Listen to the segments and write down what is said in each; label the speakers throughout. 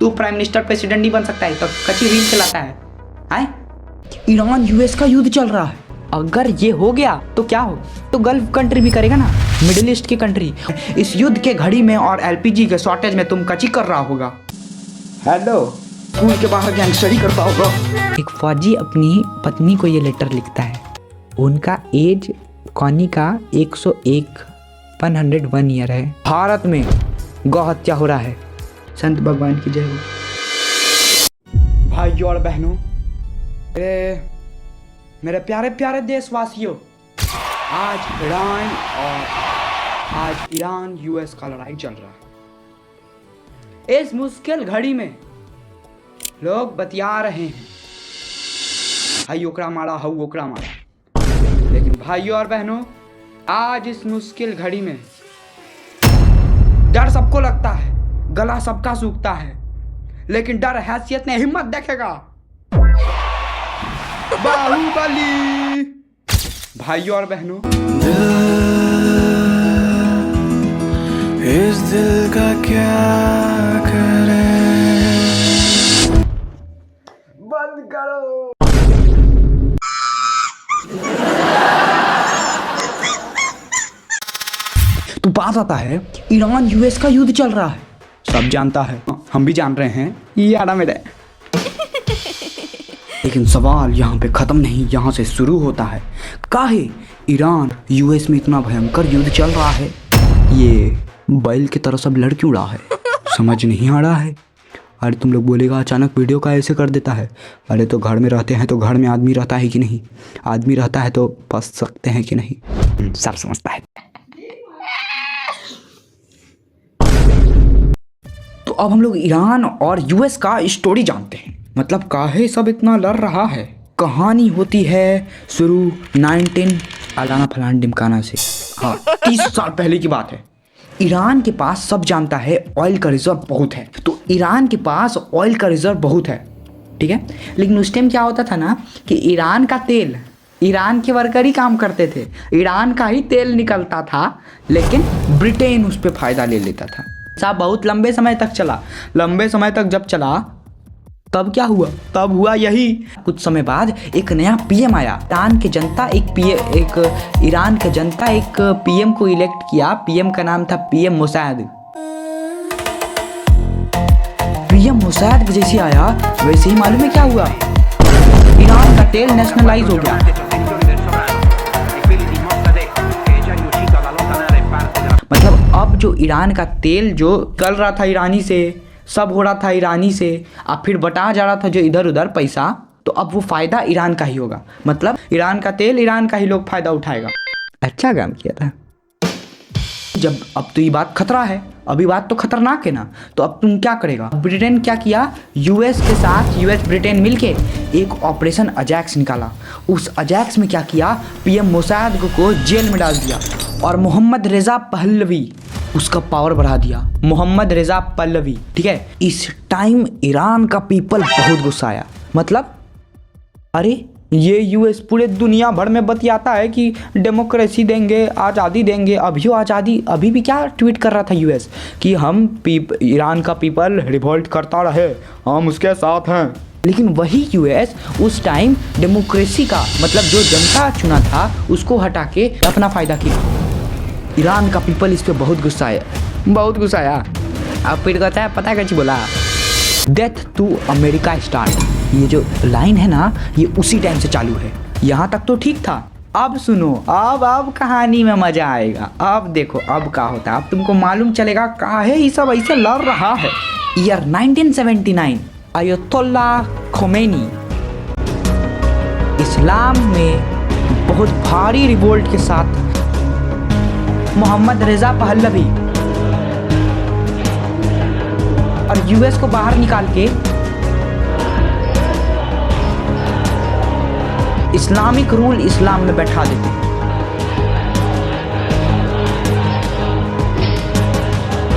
Speaker 1: तू prime minister president नहीं बन सकता है तो कच्ची रील चलाता है? ईरान यूएस का युद्ध चल रहा है, अगर ये हो गया तो क्या हो, तो गल्फ कंट्री भी करेगा ना, मिडिल ईस्ट की कंट्री। इस युद्ध के घड़ी में और एलपीजी के शॉर्टेज में तुम कच्ची कर रहा होगा। हेलो, स्कूल के बाहर गैंगस्टरी करता होगा। एक फौजी अपनी पत्नी को ये लेटर लिखता है। उनका एज कॉनी का 101 ईयर है। भारत में गौ हत्या हो रहा है। संत भगवान की जय हो। भाइयों और बहनों, मेरे प्यारे प्यारे देशवासियों, आज ईरान यूएस का लड़ाई चल रहा है। इस मुश्किल घड़ी में लोग बतिया रहे हैं, हाई ओकरा मारा, हाउ ओकरा मारा। लेकिन भाइयों और बहनों, आज इस मुश्किल घड़ी में डर सबको लगता है, गला सबका सूखता है, लेकिन डर हैसियत ने हिम्मत देखेगा। बाहुबली। भाइयों और बहनों,
Speaker 2: इस दिल का क्या करें?
Speaker 1: बंद करो। तो बात आता है, ईरान यूएस का युद्ध चल रहा है, सब जानता है, हम भी जान रहे हैं, ये आड़ा मेरे। लेकिन सवाल यहाँ पे खत्म नहीं, यहाँ से शुरू होता है। काहे ईरान यूएस में इतना भयंकर युद्ध चल रहा है? ये बैल की तरह सब लड़ क्यों रहा है, समझ नहीं आ रहा है। अरे तुम लोग बोलेगा अचानक वीडियो का ऐसे कर देता है। अरे तो घर में रहते हैं तो घर में आदमी रहता है कि नहीं, आदमी रहता है तो फंस सकते हैं कि नहीं, सब समझता है। तो अब हम लोग ईरान और यूएस का स्टोरी जानते हैं, मतलब काहे सब इतना लड़ रहा है। कहानी होती है शुरू 19 अलाना फलान डिमकाना से। हाँ, 30 साल पहले की बात है। ईरान के पास सब जानता है ऑयल का रिजर्व बहुत है, तो ईरान के पास ऑयल का रिजर्व बहुत है, ठीक है। लेकिन उस टाइम क्या होता था ना कि ईरान का तेल, ईरान के वर्कर ही काम करते थे, ईरान का ही तेल निकलता था, लेकिन ब्रिटेन उस पर फायदा ले लेता था। साहब बहुत लंबे समय तक चला। लंबे समय तक जब चला तब क्या हुआ, तब हुआ यही। कुछ समय बाद एक नया पीएम आया। ईरान के जनता ईरान के जनता एक पीएम को इलेक्ट किया। पीएम का नाम था पीएम मोसाद। पीएम मोसाद जैसे आया वैसे ही मालूम है क्या हुआ, ईरान का तेल नेशनलाइज हो गया। मतलब अब जो ईरान का तेल जो चल रहा था ईरानी से, सब हो रहा था ईरानी से, अब फिर बटा जा रहा था जो इधर उधर पैसा, तो अब वो फायदा ईरान का ही होगा। मतलब ईरान का तेल ईरान का ही लोग फायदा उठाएगा। अच्छा काम किया था। जब अब तो ये बात खतरा है, अभी बात तो खतरनाक है ना, तो अब तुम क्या करेगा। ब्रिटेन क्या किया, यूएस के साथ यूएस ब्रिटेन मिलके एक ऑपरेशन अजैक्स निकाला। उस अजैक्स में क्या किया, पीएम मोसाद को जेल में डाल दिया और मोहम्मद रेजा पहलवी उसका पावर बढ़ा दिया। मोहम्मद रेजा पहलवी, ठीक है। इस टाइम ईरान का पीपल बहुत गुस्सा आया। मतलब अरे ये यूएस पूरे दुनिया भर में बतियाता है कि डेमोक्रेसी देंगे, आज़ादी देंगे। अभी भी क्या ट्वीट कर रहा था यूएस कि हम ईरान का पीपल रिवोल्ट करता रहे, हम उसके साथ हैं। लेकिन वही यूएस उस टाइम डेमोक्रेसी का मतलब जो जनता चुना था उसको हटा के अपना फ़ायदा किया। ईरान का पीपल इस पर बहुत गुस्सा आया। अब फिर कहता है पता कैसे बोला, डेथ टू अमेरिका स्टार्ट। ये जो लाइन है ना, ये उसी टाइम से चालू है। यहाँ तक तो ठीक था। अब सुनो, अब कहानी में मजा आएगा। अब देखो अब क्या होता है, अब तुमको मालूम चलेगा काहे ये सब ऐसे लड़ रहा है। ईयर 1979, अयतुल्ला खोमेनी इस्लाम में बहुत भारी रिवोल्ट के साथ मोहम्मद रेजा पहलवी और यूएस को बाहर निकाल के इस्लामिक रूल इस्लाम में बैठा देते।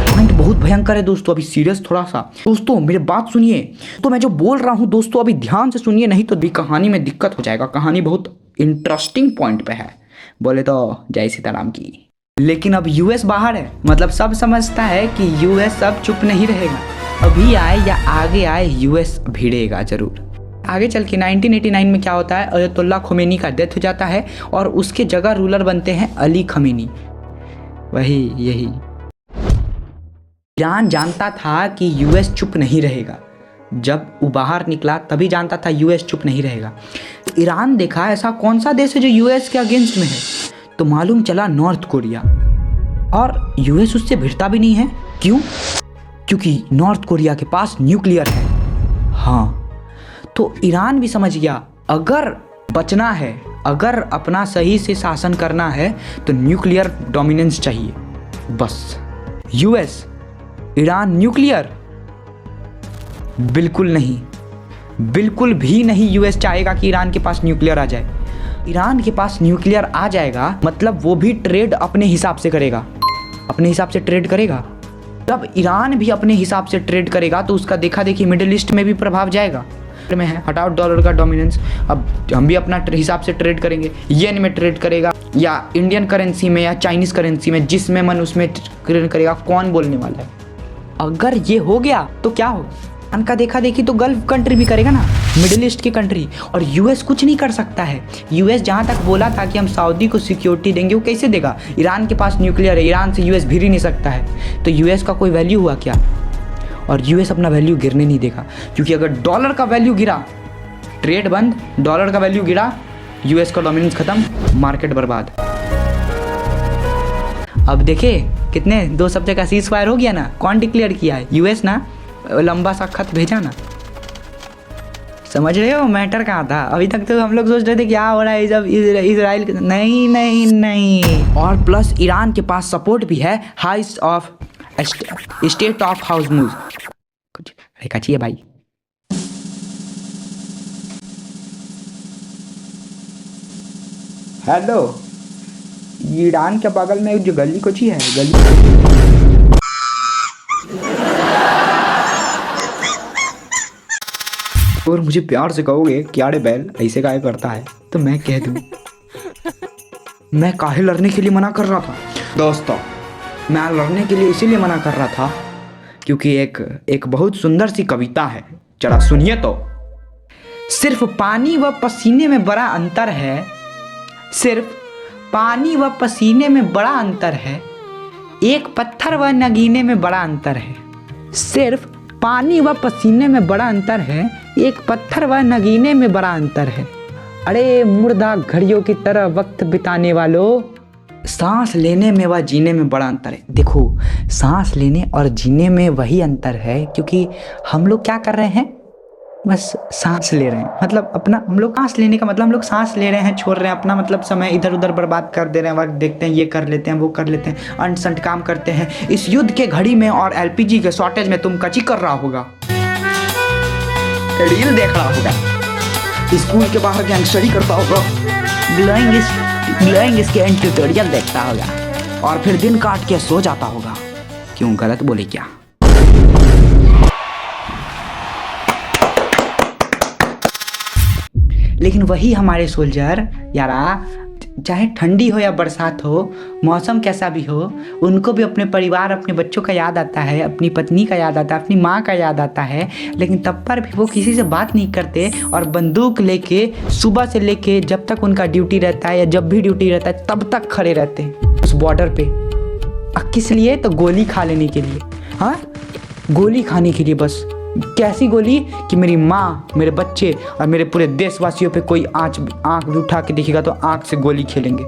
Speaker 1: पॉइंट बहुत भयंकर है दोस्तों, अभी सीरियस थोड़ा सा। दोस्तों मेरे बात सुनिए, तो मैं जो बोल रहा हूँ दोस्तों अभी ध्यान से सुनिए, नहीं तो भी कहानी में दिक्कत हो जाएगा। कहानी बहुत इंटरेस्टिंग पॉइंट पे है, बोले तो जय सीताराम की। लेकिन अब यूएस बाहर है, मतलब सब समझता है कि यूएस अब चुप नहीं रहेगा। अभी आए या आगे आए, यूएस भिड़ेगा जरूर। आगे चल के 1989 में क्या होता है, अयतुल्ला खोमेनी का डेथ हो जाता है और उसके जगह रूलर बनते हैं अली खमेनी। वही यही ईरान जानता था कि यूएस चुप नहीं रहेगा। जब वो बाहर निकला तभी जानता था यूएस चुप नहीं रहेगा। तो ईरान देखा ऐसा कौन सा देश है जो यूएस के अगेंस्ट में है, तो मालूम चला नॉर्थ कोरिया। और यूएस उससे भिड़ता भी नहीं है। क्यों? क्योंकि नॉर्थ कोरिया के पास न्यूक्लियर है। हाँ, तो ईरान भी समझ गया अगर बचना है, अगर अपना सही से शासन करना है तो न्यूक्लियर डोमिनेंस चाहिए। बस यूएस, ईरान न्यूक्लियर बिल्कुल नहीं, बिल्कुल भी नहीं। यूएस चाहेगा कि ईरान के पास न्यूक्लियर आ जाए। ईरान के पास न्यूक्लियर आ जाएगा मतलब वो भी ट्रेड अपने हिसाब से करेगा, अपने हिसाब से ट्रेड करेगा। जब ईरान भी अपने हिसाब से ट्रेड करेगा तो उसका देखा देखी मिडिल ईस्ट में भी प्रभाव जाएगा। में है हटाओ डॉलर का डोमिनेंस, अब हम भी अपना हिसाब से ट्रेड करेंगे। येन में ट्रेड करेगा या इंडियन करेंसी में या चाइनीज करेंसी में, जिसमें मन उसमें ट्रेड करेगा। कौन बोलने वाला है? अगर ये हो गया तो क्या होगा? ईरान का देखा देखी तो गल्फ कंट्री भी करेगा ना, मिडिल ईस्ट की कंट्री। और यूएस कुछ नहीं कर सकता है। यूएस जहाँ तक बोला था कि हम सऊदी को सिक्योरिटी देंगे, वो कैसे देगा? ईरान के पास न्यूक्लियर है, ईरान से यूएस भिड़ ही नहीं सकता है। तो यूएस का कोई वैल्यू हुआ क्या? और यूएस अपना वैल्यू गिरने नहीं देगा, क्योंकि अगर डॉलर का वैल्यू गिरा, ट्रेड बंद, डॉलर का वैल्यू गिरा, यूएस का डोमिनेंस खत्म, मार्केट बर्बाद। अब देखे कितने 2 सप्ताह का सीज फायर हो गया ना। कौन डिक्लेयर किया है? यूएस ना। लंबा सा खत भेजा ना। समझ रहे हो मैटर कहाँ था? अभी तक तो हम लोग सोच रहे थे क्या हो रहा है जब इजराइल। नहीं नहीं नहीं। और प्लस ईरान के पास सपोर्ट भी है, हाइस्ट ऑफ स्टेट ऑफ हाउसमूज। कुछ रेखा चाहिए भाई। हेलो, ईरान के बगल में जो गली कुछ है, गली और मुझे प्यार से कहोगे क्या रे बैल ऐसे काय करता है, तो मैं कह दूं मैं काहे लड़ने के लिए मना कर रहा था दोस्तों। मैं लड़ने के लिए इसीलिए मना कर रहा था क्योंकि एक बहुत सुंदर सी कविता है, जरा सुनिए तो। सिर्फ पानी व पसीने में बड़ा अंतर है, सिर्फ पानी व पसीने में बड़ा अंतर है, एक पत्थर व नगीने में बड़ा अंतर है। सिर्फ पानी व पसीने में बड़ा अंतर है, एक पत्थर व नगीने में बड़ा अंतर है। अरे मुर्दा घड़ियों की तरह वक्त बिताने वालों, सांस लेने में व जीने में बड़ा अंतर है। देखो, सांस लेने और जीने में वही अंतर है, क्योंकि हम लोग क्या कर रहे हैं, बस सांस ले रहे हैं। मतलब अपना हम लोग सांस लेने का मतलब हम लोग सांस ले रहे हैं, छोड़ रहे हैं अपना, मतलब समय इधर उधर बर्बाद कर दे रहे हैं। वक्त देखते हैं, ये कर लेते हैं, वो कर लेते हैं, अनसंट काम करते हैं। इस युद्ध के घड़ी में और एलपीजी के शॉर्टेज में तुम कची कर रहा होगा, रील देख रहा होगा, स्कूल के बाहर गैंगस्टरी करता होगा, ग्लोइंग स्कैन ट्यूटोरियल देखता होगा और फिर दिन काट के सो जाता होगा। क्यों, गलत बोले क्या? लेकिन वही हमारे सोल्जर यारा, चाहे ठंडी हो या बरसात हो, मौसम कैसा भी हो, उनको भी अपने परिवार, अपने बच्चों का याद आता है, अपनी पत्नी का याद आता है, अपनी माँ का याद आता है। लेकिन तब पर भी वो किसी से बात नहीं करते और बंदूक लेके सुबह से लेके जब तक उनका ड्यूटी रहता है या जब भी ड्यूटी रहता है तब तक खड़े रहते हैं उस बॉर्डर पे। किस लिए? तो गोली खा लेने के लिए। हाँ, गोली खाने के लिए। बस कैसी गोली कि मेरी माँ, मेरे बच्चे और मेरे पूरे देशवासियों पे कोई आँख भी उठा के देखेगा तो आँख से गोली खेलेंगे।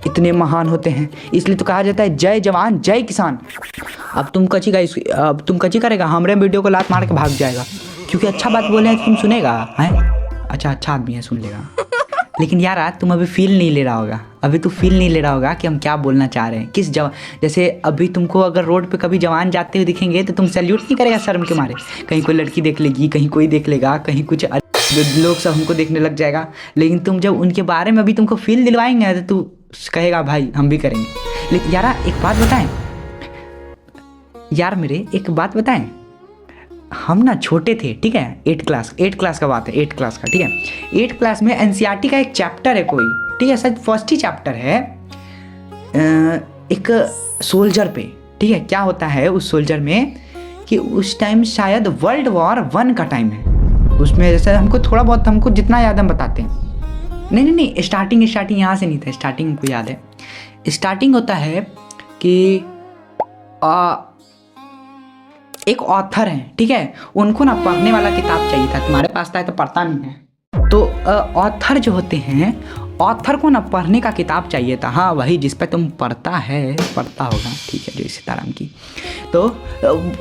Speaker 1: इतने महान होते हैं, इसलिए तो कहा जाता है जय जवान जय किसान। अब तुम कची करेगा, हमारे वीडियो को लात मार के भाग जाएगा, क्योंकि अच्छा बात बोले हैं तो तुम सुनेगा है। अच्छा आदमी है, सुन लेगा। लेकिन यार तुम अभी फील नहीं ले रहा होगा, अभी तू फील नहीं ले रहा होगा कि हम क्या बोलना चाह रहे हैं। किस जवान, जैसे अभी तुमको अगर रोड पे कभी जवान जाते हुए दिखेंगे तो तुम सैल्यूट नहीं करेगा शर्म के मारे। कहीं कोई लड़की देख लेगी, कहीं कोई देख लेगा, कहीं कुछ लोग सब हमको देखने लग जाएगा। लेकिन तुम जब उनके बारे में अभी तुमको फील दिलवाएंगे तो तू कहेगा भाई हम भी करेंगे। लेकिन यार एक बात बताएं यार, मेरे एक बात बताएं, हम ना छोटे थे, ठीक है, 8 क्लास का बात है, 8 क्लास का, ठीक है। 8 क्लास में एनसीईआरटी का एक चैप्टर है कोई, ठीक है, शायद फर्स्ट ही चैप्टर है, एक सोल्जर पे, ठीक है। क्या होता है उस सोल्जर में कि उस टाइम शायद वर्ल्ड वॉर 1 का टाइम है। उसमें जैसे हमको थोड़ा बहुत, हमको जितना याद हम बताते हैं। नहीं, स्टार्टिंग यहाँ से नहीं था। स्टार्टिंग हमको याद है। स्टार्टिंग होता है कि एक ऑथर है, ठीक है, उनको ना पढ़ने वाला किताब चाहिए था। तुम्हारे पास था तो पढ़ता नहीं है। तो ऑथर जो होते हैं, ऑथर को ना पढ़ने का किताब चाहिए था। हाँ, वही जिस पे तुम पढ़ता होगा, ठीक है, जो सीताराम की। तो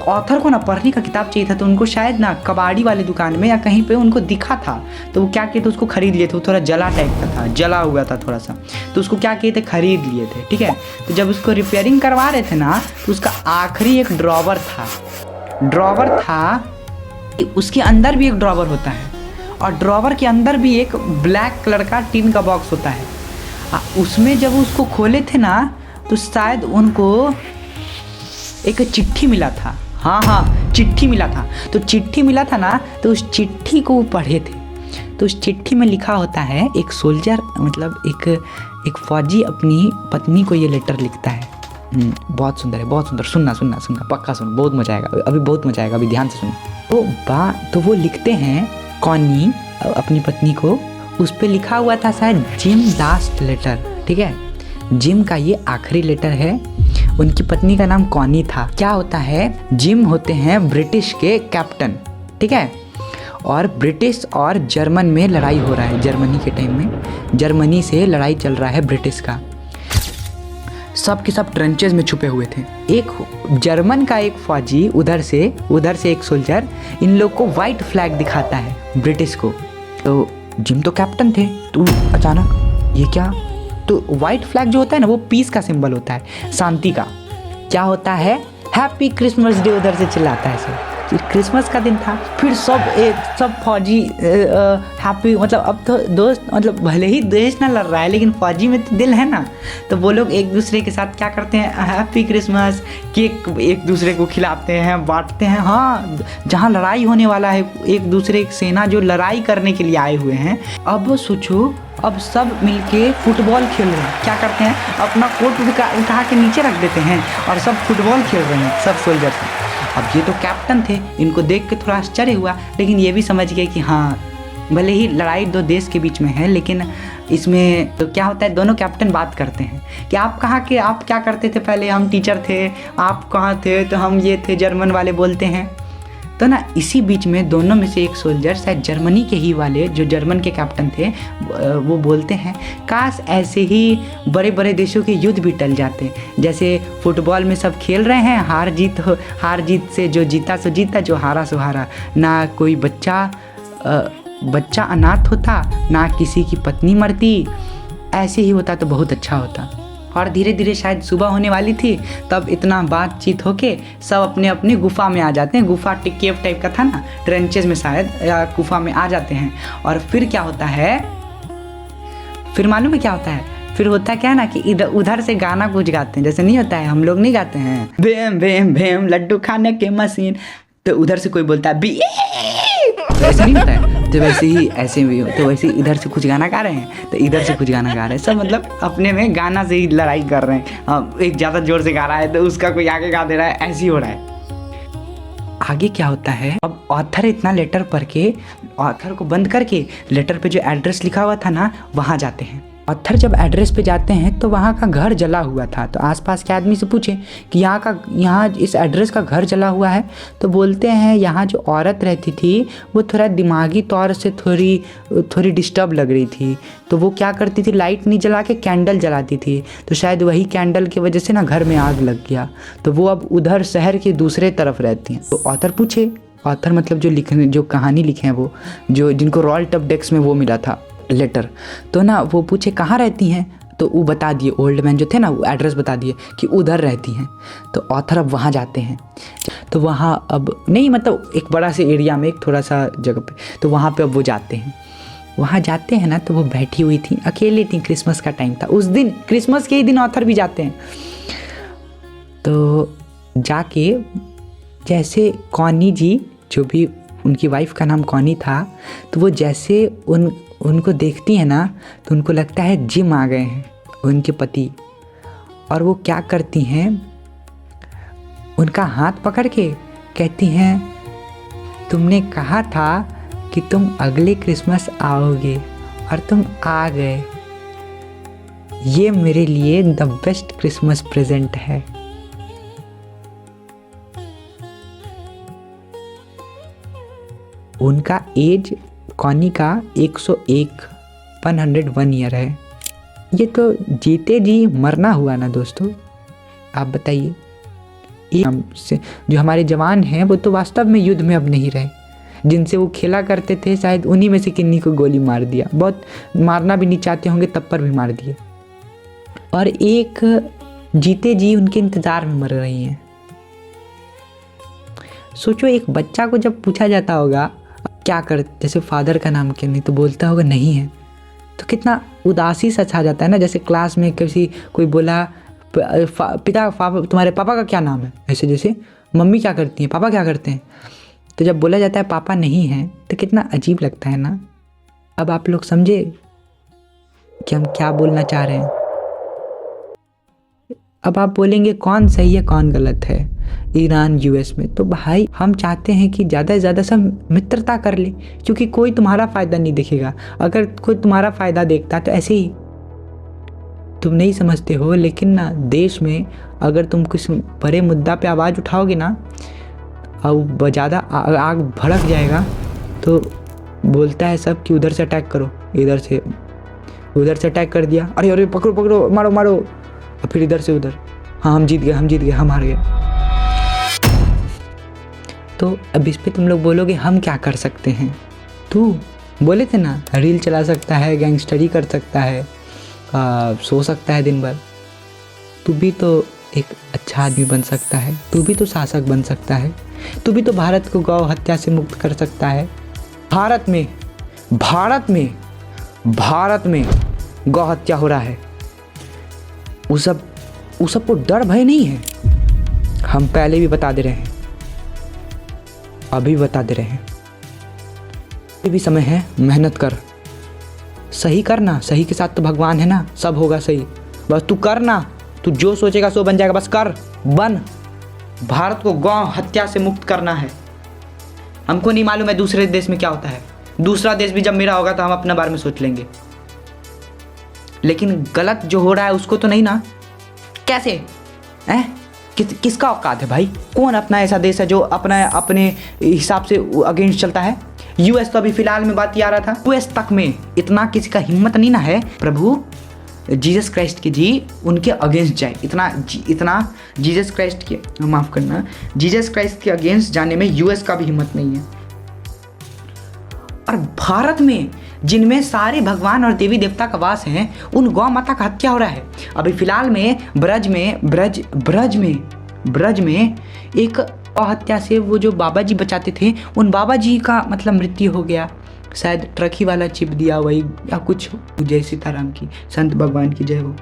Speaker 1: ऑथर को ना पढ़ने का किताब चाहिए था, तो उनको शायद ना कबाड़ी वाली दुकान में या कहीं पे उनको दिखा था। तो वो क्या किए थे, उसको खरीद लिए थे। वो थोड़ा जला टाइप का था, जला हुआ था थोड़ा सा, तो उसको क्या किए थे, खरीद लिए थे, ठीक है। तो जब उसको रिपेयरिंग करवा रहे थे ना, तो उसका आखिरी एक ड्रॉवर था, उसके अंदर भी एक ड्रॉवर होता है, और ड्रॉवर के अंदर भी एक ब्लैक कलर का टिन का बॉक्स होता है। उसमें जब उसको खोले थे ना, तो शायद उनको एक चिट्ठी मिला था। हाँ, चिट्ठी मिला था। तो चिट्ठी मिला था ना, तो उस चिट्ठी को वो पढ़े थे। तो उस चिट्ठी में लिखा होता है, एक सोल्जर, मतलब एक फौजी अपनी पत्नी को ये लेटर लिखता है। बहुत सुंदर है, बहुत सुंदर। सुनना पक्का सुन, बहुत मजा आएगा अभी, बहुत मजा आएगा अभी, ध्यान से सुनो। तो वो लिखते हैं कॉनी अपनी पत्नी को। उस पे लिखा हुआ था शायद जिम लास्ट लेटर, ठीक है, जिम का ये आखिरी लेटर है। उनकी पत्नी का नाम कॉनी था। क्या होता है, जिम होते हैं ब्रिटिश के कैप्टन, ठीक है, और ब्रिटिश और जर्मन में लड़ाई हो रहा है। जर्मनी के टाइम में जर्मनी से लड़ाई चल रहा है ब्रिटिश का। सब के सब ट्रेंचेस में छुपे हुए थे। एक जर्मन का एक फौजी उधर से एक सोल्जर इन लोग को वाइट फ्लैग दिखाता है ब्रिटिश को। तो जिम तो कैप्टन थे, तो अचानक ये क्या, तो वाइट फ्लैग जो होता है ना, वो पीस का सिंबल होता है, शांति का। क्या होता है, हैप्पी क्रिसमस डे उधर से चिल्लाता है सब। क्रिसमस का दिन था, फिर सब फौजी हैप्पी, मतलब अब तो दोस्त, मतलब भले ही देश ना लड़ रहा है, लेकिन फौजी में तो दिल है ना, तो वो लोग एक दूसरे के साथ क्या करते हैं, हैप्पी क्रिसमस, केक एक दूसरे को खिलाते हैं, बांटते हैं। हाँ, जहाँ लड़ाई होने वाला है, एक दूसरे की सेना जो लड़ाई करने के लिए आए हुए हैं। अब सोचो, अब सब मिलके फुटबॉल खेल रहे हैं। क्या करते हैं, अपना कोट उठा के नीचे रख देते हैं और सब फुटबॉल खेल रहे हैं, सब सोल्जर। अब ये तो कैप्टन थे, इनको देख के थोड़ा आश्चर्य हुआ, लेकिन ये भी समझ गए कि हाँ, भले ही लड़ाई दो देश के बीच में है, लेकिन इसमें तो क्या होता है, दोनों कैप्टन बात करते हैं कि आप कहाँ के, आप क्या करते थे पहले, हम टीचर थे, आप कहाँ थे, तो हम ये थे, जर्मन वाले बोलते हैं। तो ना इसी बीच में दोनों में से एक सोल्जर, शायद जर्मनी के ही वाले, जो जर्मन के कैप्टन थे, वो बोलते हैं, काश ऐसे ही बड़े बड़े देशों के युद्ध भी टल जाते। जैसे फुटबॉल में सब खेल रहे हैं, हार जीत से जो जीता सो जीता, जो हारा सो हारा। ना कोई बच्चा अनाथ होता, ना किसी की पत्नी मरती। ऐसे ही होता तो बहुत अच्छा होता। और धीरे धीरे शायद सुबह होने वाली थी, तब इतना बातचीत होके सब अपने अपने गुफा में आ जाते हैं। गुफा केव टाइप का था ना, ट्रेंचेस में शायद, या गुफा में आ जाते हैं। और फिर क्या होता है, फिर मालूम है क्या होता है, फिर होता क्या है ना, कि उधर से गाना कुछ गाते हैं, जैसे नहीं होता है, हम लोग नहीं गाते हैं, भेम भेम भेम लड्डू खाने के मशीन, तो उधर से कोई बोलता है बी, तो ऐसे नहीं होता है। तो वैसे ही ऐसे भी, तो वैसे ही इधर से कुछ गाना गा रहे हैं, तो इधर से कुछ गाना गा रहे हैं, सब मतलब अपने में गाना से ही लड़ाई कर रहे हैं। एक ज़्यादा जोर से गा रहा है, तो उसका कोई आगे गा दे रहा है, ऐसे ही हो रहा है। आगे क्या होता है, अब ऑथर इतना लेटर पढ़ के, ऑथर को बंद करके, लेटर पे जो एड्रेस लिखा हुआ था ना, वहाँ जाते हैं। ऑथर जब एड्रेस पे जाते हैं, तो वहाँ का घर जला हुआ था। तो आसपास के आदमी से पूछे कि यहाँ इस एड्रेस का घर जला हुआ है, तो बोलते हैं यहाँ जो औरत रहती थी, वो थोड़ा दिमागी तौर से थोड़ी डिस्टर्ब लग रही थी। तो वो क्या करती थी, लाइट नहीं जला के कैंडल जलाती थी। तो शायद वही कैंडल की वजह से ना घर में आग लग गया। तो वो अब उधर शहर के दूसरे तरफ रहती हैं। तो ऑथर पूछे, ऑथर मतलब जो कहानी लिखे हैं, वो जो जिनको रॉयल टफ डेस्क में वो मिला था लेटर, तो ना वो पूछे कहाँ रहती हैं, तो वो बता दिए, ओल्ड मैन जो थे ना, वो एड्रेस बता दिए कि उधर रहती हैं। तो ऑथर अब वहाँ जाते हैं। तो वहाँ अब नहीं, मतलब एक बड़ा से एरिया में, एक थोड़ा सा जगह पे, तो वहाँ पे अब वो जाते हैं। वहाँ जाते हैं ना, तो वो बैठी हुई थी, अकेली थी, क्रिसमस का टाइम था उस दिन, क्रिसमस के ही दिन ऑथर भी जाते हैं। तो जाके जैसे कॉनी जी, जो भी उनकी वाइफ का नाम कॉनी था, तो वो जैसे उनको देखती है ना, तो उनको लगता है जिम आ गए हैं उनके पति। और वो क्या करती हैं, उनका हाथ पकड़ के
Speaker 3: कहती हैं तुमने कहा था कि तुम अगले क्रिसमस आओगे और तुम आ गए। ये मेरे लिए द बेस्ट क्रिसमस प्रेजेंट है। उनका एज कॉनी का 101 ईयर है। ये तो जीते जी मरना हुआ ना दोस्तों, आप बताइए। हमसे जो हमारे जवान हैं वो तो वास्तव में युद्ध में अब नहीं रहे। जिनसे वो खेला करते थे शायद उन्हीं में से किन्हीं को गोली मार दिया, बहुत मारना भी नहीं चाहते होंगे तब पर भी मार दिए। और एक जीते जी उनके इंतज़ार में मर रही हैं। सोचो एक बच्चा को जब पूछा जाता होगा क्या कर, जैसे फादर का नाम क्या, नहीं तो बोलता होगा नहीं है, तो कितना उदासी सा छा जाता है ना। जैसे क्लास में कोई बोला तुम्हारे पापा का क्या नाम है, ऐसे जैसे मम्मी क्या करती हैं, पापा क्या करते हैं, तो जब बोला जाता है पापा नहीं है तो कितना अजीब लगता है ना। अब आप लोग समझे कि हम क्या बोलना चाह रहे हैं। अब आप बोलेंगे कौन सही है कौन गलत है ईरान यूएस में, तो भाई हम चाहते हैं कि ज़्यादा से ज़्यादा सब मित्रता कर ले, क्योंकि कोई तुम्हारा फ़ायदा नहीं देखेगा। अगर कोई तुम्हारा फ़ायदा देखता तो ऐसे ही तुम नहीं समझते हो, लेकिन ना देश में अगर तुम कुछ बड़े मुद्दा पे आवाज़ उठाओगे ना और ज़्यादा आग भड़क जाएगा तो बोलता है सब कि उधर से अटैक करो, उधर से अटैक कर दिया, अरे अरे पकड़ो पकड़ो मारो मारो, और फिर इधर से उधर, हाँ हम जीत गए हम हार गए। तो अब इस पे तुम लोग बोलोगे हम क्या कर सकते हैं। तू बोले थे ना रील चला सकता है, गैंगस्टरी कर सकता है, सो सकता है दिन भर। तू भी तो एक अच्छा आदमी बन सकता है, तू भी तो शासक बन सकता है, तू भी तो भारत को गौ हत्या से मुक्त कर सकता है। भारत में गौ हत्या हो रहा है, उस सबको डर भय नहीं है। हम पहले भी बता दे रहे हैं, अभी बता दे रहे हैं, अभी भी समय है, मेहनत कर, सही करना, सही के साथ तो भगवान है ना, सब होगा सही। बस तू करना, तू जो सोचेगा सो बन जाएगा, बस कर बन। भारत को गौ हत्या से मुक्त करना है। हमको नहीं मालूम है दूसरे देश में क्या होता है, दूसरा देश भी जब मेरा होगा तो हम अपने बारे में सोच लेंगे, लेकिन गलत जो हो रहा है उसको तो नहीं ना। कैसे किसका औकात है भाई, कौन अपना ऐसा देश है जो अपने हिसाब से अगेंस्ट चलता है। यूएस तो अभी फिलहाल में बात ही आ रहा था, यूएस तक में इतना किसी का हिम्मत नहीं ना है प्रभु जीसस क्राइस्ट की जी उनके अगेंस्ट जाए, इतना जीसस क्राइस्ट के, माफ़ करना, जीसस क्राइस्ट के अगेंस्ट जाने में यूएस का भी हिम्मत नहीं है। और भारत में जिनमें सारे भगवान और देवी देवता का वास हैं, उन गौ माता का हत्या हो रहा है। अभी फिलहाल में ब्रज में एक गौ हत्या से वो जो बाबा जी बचाते थे, उन बाबा जी का मतलब मृत्यु हो गया, शायद ट्रक ही वाला चिप दिया वही या कुछ। जय सीताराम की, संत भगवान की जय हो।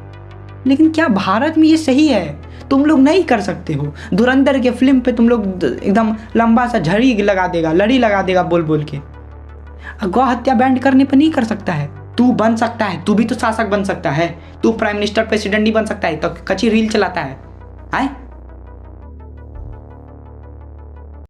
Speaker 3: लेकिन क्या भारत में ये सही है? तुम लोग नहीं कर सकते हो। धुरंधर के फिल्म पे तुम लोग एकदम लंबा सा लड़ी लगा देगा बोल बोल के। गौ हत्या बैंड करने पर नहीं कर सकता है। तू बन सकता है, तू भी तो शासक बन सकता है, तू प्राइम मिनिस्टर प्रेसिडेंट नहीं बन सकता है तो कच्ची रील चलाता है।